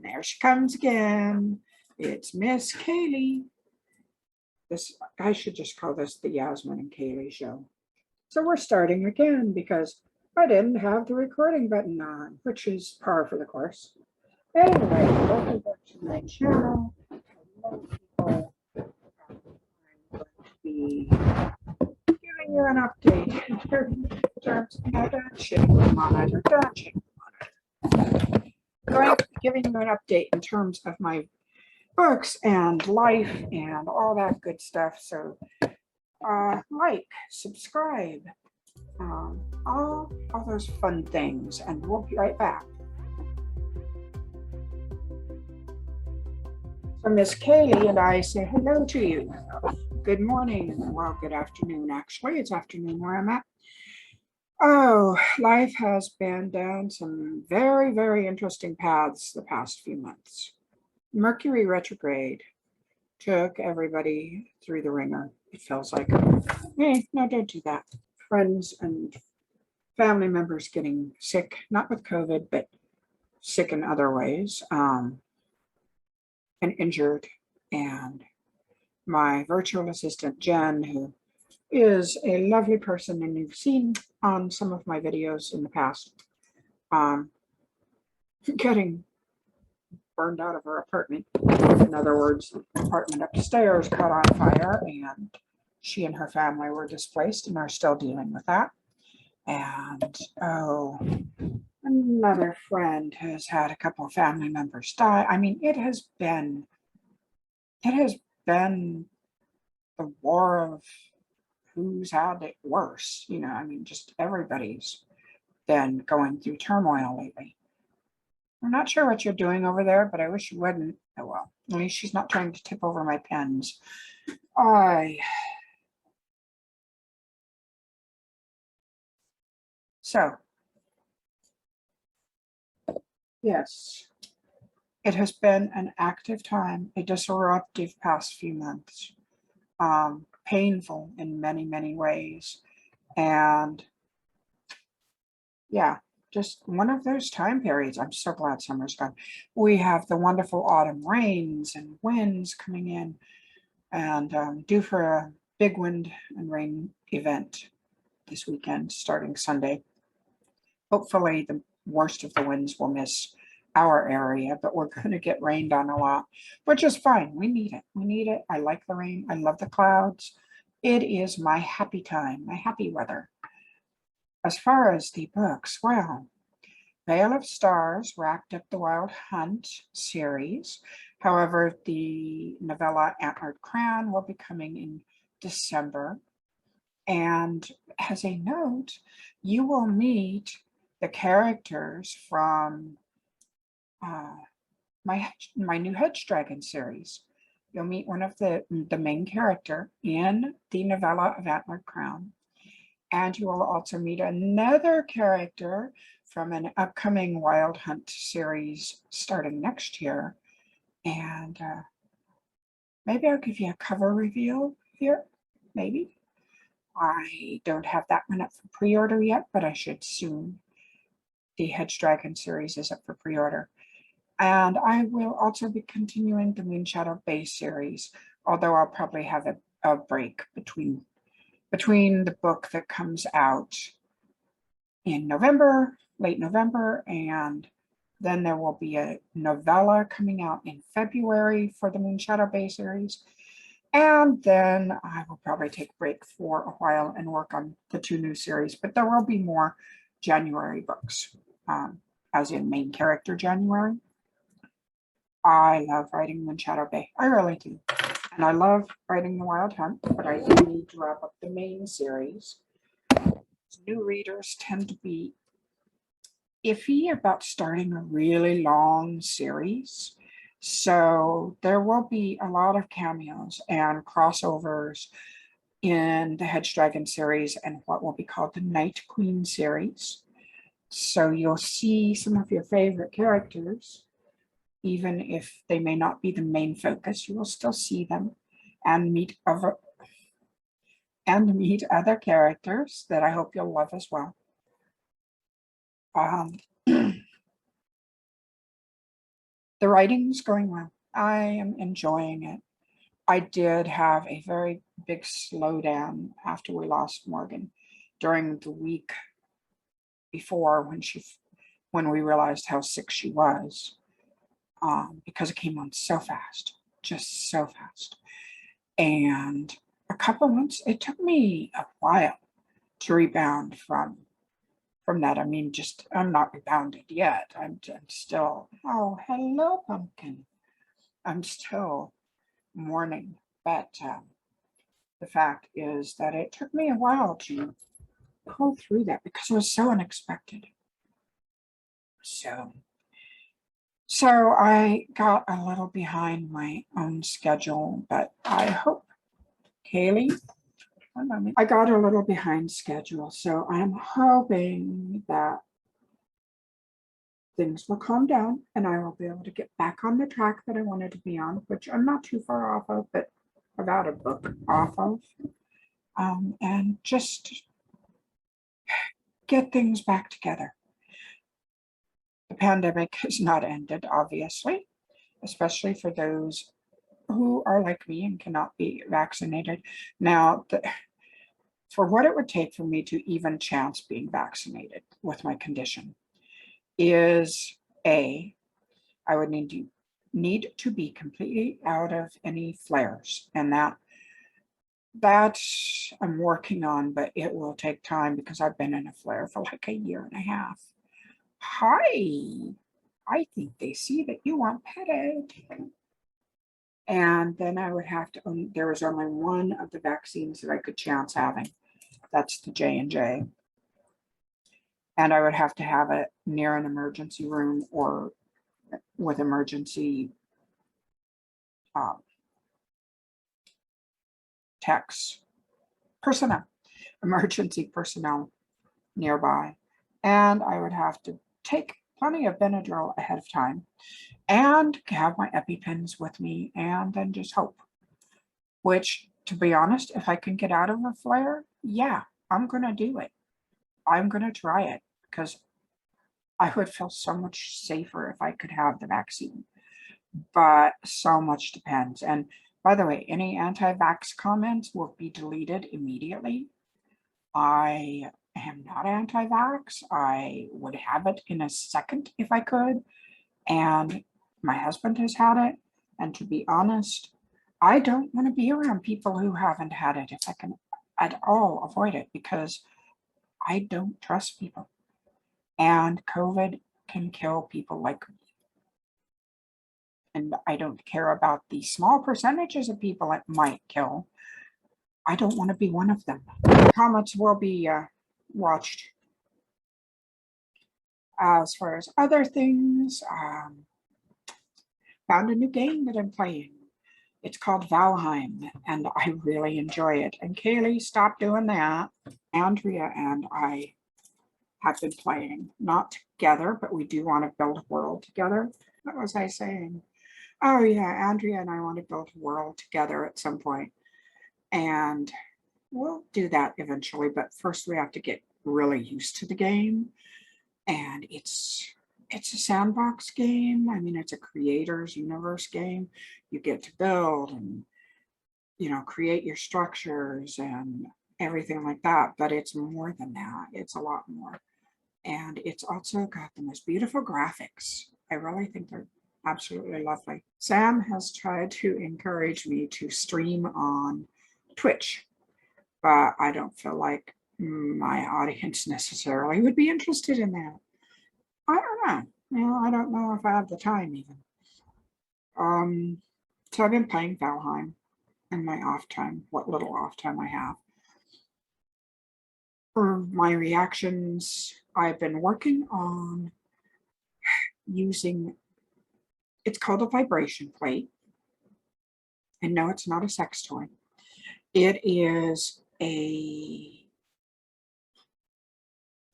There she comes again. It's Miss Caly. I should just call this the Yasmine and Caly show. So we're starting again because I didn't have the recording button on, which is par for the course. Anyway, welcome back to my channel. Hello, people. I'm going to be giving you an update in terms of giving you an update in terms of my books and life and all that good stuff. So like, subscribe, all those fun things, and we'll be right back. So Miss Caly and I say hello to you. Good morning. Well, good afternoon, actually. It's afternoon where I'm at. Oh, life has been down some very, very interesting paths the past few months. Mercury retrograde took everybody through the ringer. It feels like, hey, no, don't do that. Friends and family members getting sick, not with COVID, but sick in other ways, and injured. And my virtual assistant, Jen, who is a lovely person, and you've seen on some of my videos in the past, getting burned out of her apartment. In other words, the apartment upstairs caught on fire, and she and her family were displaced and are still dealing with that. And another friend has had a couple of family members die. I mean, it has been the war of who's had it worse. You know, I mean, just everybody's been going through turmoil lately. I'm not sure what you're doing over there, but I wish you wouldn't. Oh well, at least she's not trying to tip over my pens. So, yes, it has been an active time, a disruptive past few months, painful in many, many ways. And yeah, just one of those time periods. I'm so glad summer's gone. We have the wonderful autumn rains and winds coming in, and due for a big wind and rain event this weekend, starting Sunday. Hopefully the worst of the winds will miss our area, but we're going to get rained on a lot, which is fine. We need it. We need it. I like the rain. I love the clouds. It is my happy time, my happy weather. As far as the books, well, Veil of Stars wrapped up the Wild Hunt series. However, the novella Antlered Crown will be coming in December. And as a note, you will meet the characters from my new Hedge Dragon series. You'll meet one of the main character in the novella of Antlered Crown. And you will also meet another character from an upcoming Wild Hunt series starting next year. And maybe I'll give you a cover reveal here, maybe. I don't have that one up for pre-order yet, but I should soon. The Hedge Dragon series is up for pre-order. And I will also be continuing the Moonshadow Bay series, although I'll probably have a break between the book that comes out in November, late November, and then there will be a novella coming out in February for the Moonshadow Bay series. And then I will probably take a break for a while and work on the two new series, but there will be more January books, as in main character January. I love writing Moonshadow Bay. I really do. And I love writing the Wild Hunt, but I do need to wrap up the main series. New readers tend to be iffy about starting a really long series. So there will be a lot of cameos and crossovers in the Hedge Dragon series and what will be called the Night Queen series. So you'll see some of your favorite characters. Even if they may not be the main focus, you will still see them and meet other characters that I hope you'll love as well. The writing's going well. I am enjoying it. I did have a very big slowdown after we lost Morgan during the week before when we realized how sick she was, because it came on so fast, just so fast. And a couple months, it took me a while to rebound from that. I mean, just I'm not rebounded yet. I'm still, oh, hello, pumpkin. I'm still mourning, but the fact is that it took me a while to pull through that because it was so unexpected. So I got a little behind my own schedule, but I hope, Caly, one moment. I got a little behind schedule, so I'm hoping that things will calm down and I will be able to get back on the track that I wanted to be on, which I'm not too far off of, but about a book off of, and just get things back together. The pandemic has not ended, obviously, especially for those who are like me and cannot be vaccinated. Now, for what it would take for me to even chance being vaccinated with my condition is I would need to be completely out of any flares, and that I'm working on, but it will take time because I've been in a flare for like a year and a half. Hi, I think they see that you want petted. And then I would have to, there was only one of the vaccines that I could chance having. That's the J&J. And I would have to have it near an emergency room or with emergency techs, personnel, emergency personnel nearby. And I would have to take plenty of Benadryl ahead of time and have my EpiPens with me and then just hope. Which, to be honest, if I can get out of a flare, yeah, I'm going to do it. I'm going to try it because I would feel so much safer if I could have the vaccine. But so much depends. And by the way, any anti-vax comments will be deleted immediately. I am not anti-vax. I would have it in a second if I could. And my husband has had it. And to be honest, I don't want to be around people who haven't had it if I can at all avoid it, because I don't trust people. And COVID can kill people like me. And I don't care about the small percentages of people it might kill. I don't want to be one of them. Comments will be watched. As far as other things, found a new game that I'm playing. It's called Valheim, and I really enjoy it. And Caly, stop doing that. Andrea and I have been playing, not together, but we do want to build a world together. What was I saying? Oh yeah, Andrea and I want to build a world together at some point. And we'll do that eventually, but first we have to get really used to the game. And it's a sandbox game. I mean, it's a creator's universe game. You get to build and, create your structures and everything like that. But it's more than that. It's a lot more. And it's also got the most beautiful graphics. I really think they're absolutely lovely. Sam has tried to encourage me to stream on Twitch, but I don't feel like my audience necessarily would be interested in that. I don't know. I don't know if I have the time even. So I've been playing Valheim in my off time, what little off time I have. For my reactions, I've been working on using, it's called a vibration plate. And no, it's not a sex toy. It is a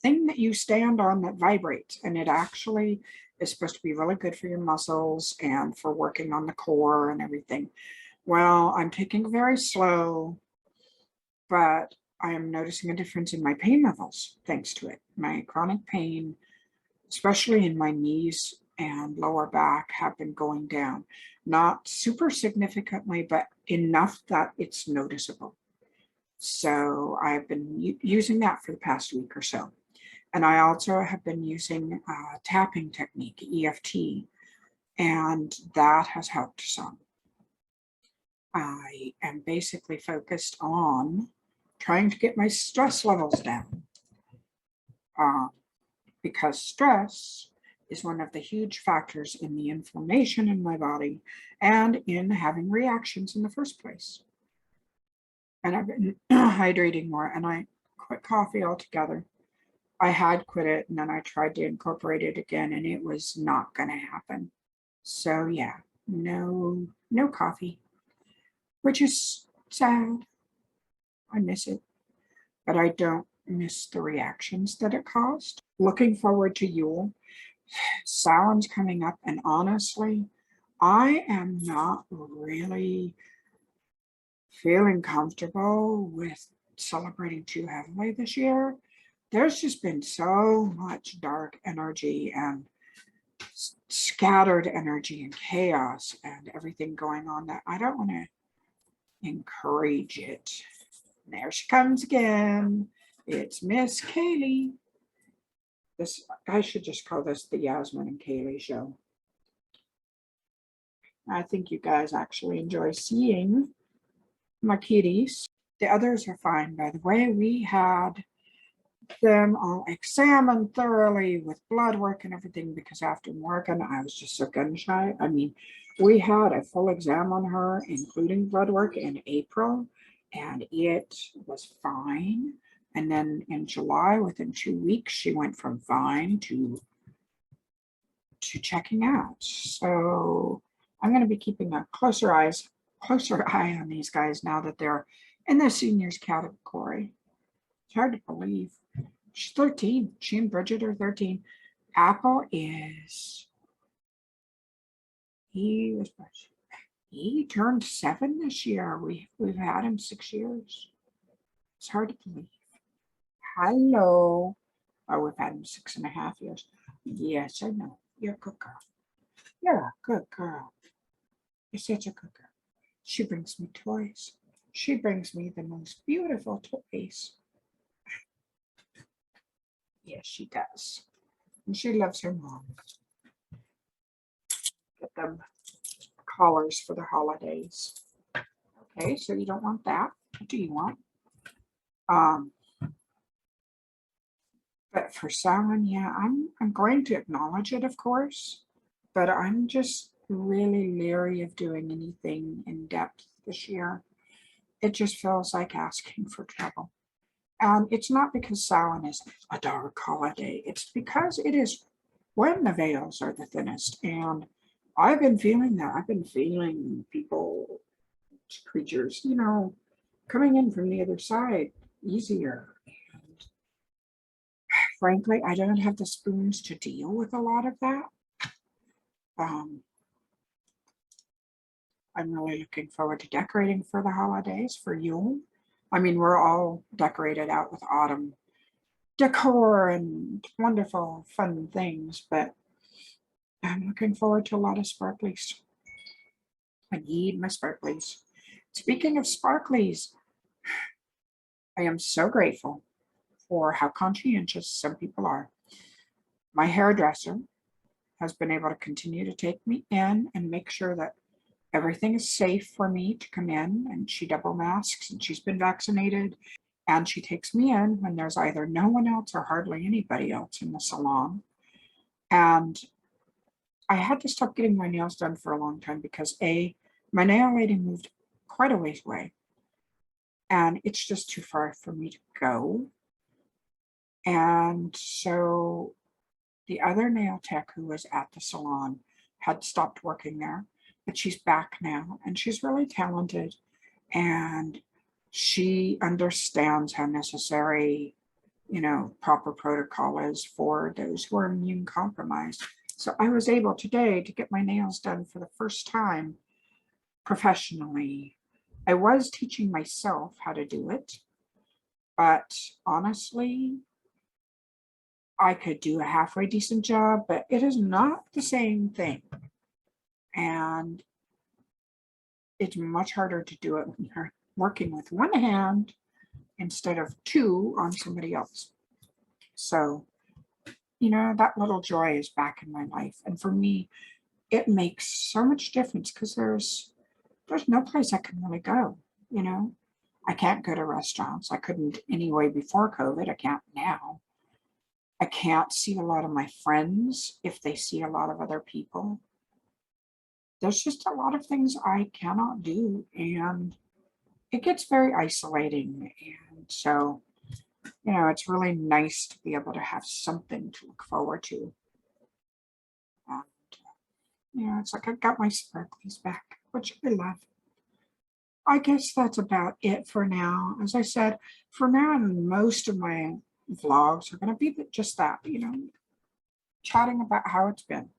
thing that you stand on that vibrates, and it actually is supposed to be really good for your muscles and for working on the core and everything. Well, I'm taking it very slow, but I am noticing a difference in my pain levels thanks to it. My chronic pain, especially in my knees and lower back have been going down. Not super significantly, but enough that it's noticeable. So I've been using that for the past week or so. And I also have been using a tapping technique, EFT, and that has helped some. I am basically focused on trying to get my stress levels down, because stress is one of the huge factors in the inflammation in my body and in having reactions in the first place. And I've been hydrating more, and I quit coffee altogether. I had quit it, and then I tried to incorporate it again, and it was not going to happen. So yeah, no coffee, which is sad. I miss it, but I don't miss the reactions that it caused. Looking forward to Yule. Samhain's coming up, and honestly, I am not really feeling comfortable with celebrating too heavily this year. There's just been so much dark energy and scattered energy and chaos and everything going on that I don't want to encourage it. There she comes again. It's Miss Caly. This, I should just call this the Yasmine and Caly show. I think you guys actually enjoy seeing my kitties. The others are fine, by the way. We had them all examined thoroughly with blood work and everything, because after Morgan, I was just so gun shy. I mean, we had a full exam on her, including blood work, in April, and it was fine. And then in July, within 2 weeks, she went from fine to checking out. So I'm going to be keeping a closer eye on these guys now that they're in the seniors category. It's hard to believe. She's 13. She and Bridget are 13. Apple is, he turned 7 this year. We've had him 6 years. It's hard to believe. Hello. Oh, we've had him 6.5 years. Yes, I know. You're a good girl. You're a good girl. You're such a good girl. She brings me toys. She brings me the most beautiful toys. Yes, she does. And she loves her mom. Get them collars for the holidays. Okay, so you don't want that. What do you want? But for Samhain, yeah, I'm going to acknowledge it, of course, but I'm just really leery of doing anything in depth this year. It just feels like asking for trouble. And it's not because Samhain is a dark holiday. It's because it is when the veils are the thinnest. And I've been feeling that. I've been feeling people, creatures, coming in from the other side easier. And frankly, I don't have the spoons to deal with a lot of that. I'm really looking forward to decorating for the holidays, for Yule. I mean, we're all decorated out with autumn decor and wonderful, fun things, but I'm looking forward to a lot of sparklies. I need my sparklies. Speaking of sparklies, I am so grateful for how conscientious some people are. My hairdresser has been able to continue to take me in and make sure that everything is safe for me to come in, and she double masks, and she's been vaccinated, and she takes me in when there's either no one else or hardly anybody else in the salon. And I had to stop getting my nails done for a long time because my nail lady moved quite a ways away, and it's just too far for me to go. And so the other nail tech who was at the salon had stopped working there, but she's back now, and she's really talented, and she understands how necessary, proper protocol is for those who are immune compromised. So I was able today to get my nails done for the first time professionally. I was teaching myself how to do it, but honestly, I could do a halfway decent job, but it is not the same thing. And it's much harder to do it when you're working with one hand instead of two on somebody else. So, you know, that little joy is back in my life. And for me, it makes so much difference because there's no place I can really go, you know. I can't go to restaurants. I couldn't anyway before COVID. I can't now. I can't see a lot of my friends if they see a lot of other people. There's just a lot of things I cannot do, and it gets very isolating. And so, you know, it's really nice to be able to have something to look forward to. And, you know, it's like I got my sparklies back, which I love. I guess that's about it for now. As I said, for now, most of my vlogs are going to be just that, you know, chatting about how it's been,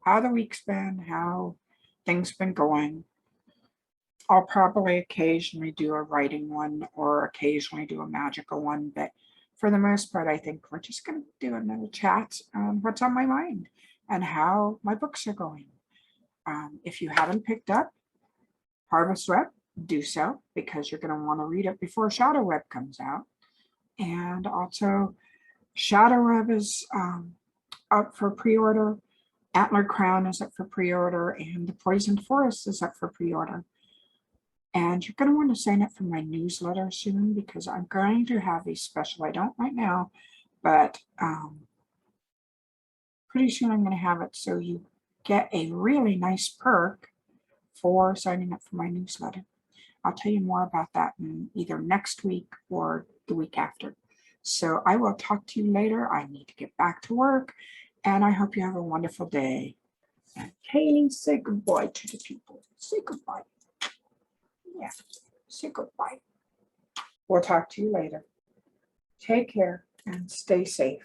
how the week's been, how things been going. I'll probably occasionally do a writing one or occasionally do a magical one, but for the most part, I think we're just going to do another chat on what's on my mind and how my books are going. If you haven't picked up Harvest Web, do so, because you're going to want to read it before Shadow Web comes out. And also, Shadow Web is up for pre-order. Antler Crown is up for pre-order, and The Poisoned Forest is up for pre-order. And you're going to want to sign up for my newsletter soon, because I'm going to have a special. I don't right now, but pretty soon I'm going to have it so you get a really nice perk for signing up for my newsletter. I'll tell you more about that in either next week or the week after. So I will talk to you later. I need to get back to work, and I hope you have a wonderful day. And Caly, say goodbye to the people. Say goodbye. Yeah, say goodbye. We'll talk to you later. Take care and stay safe.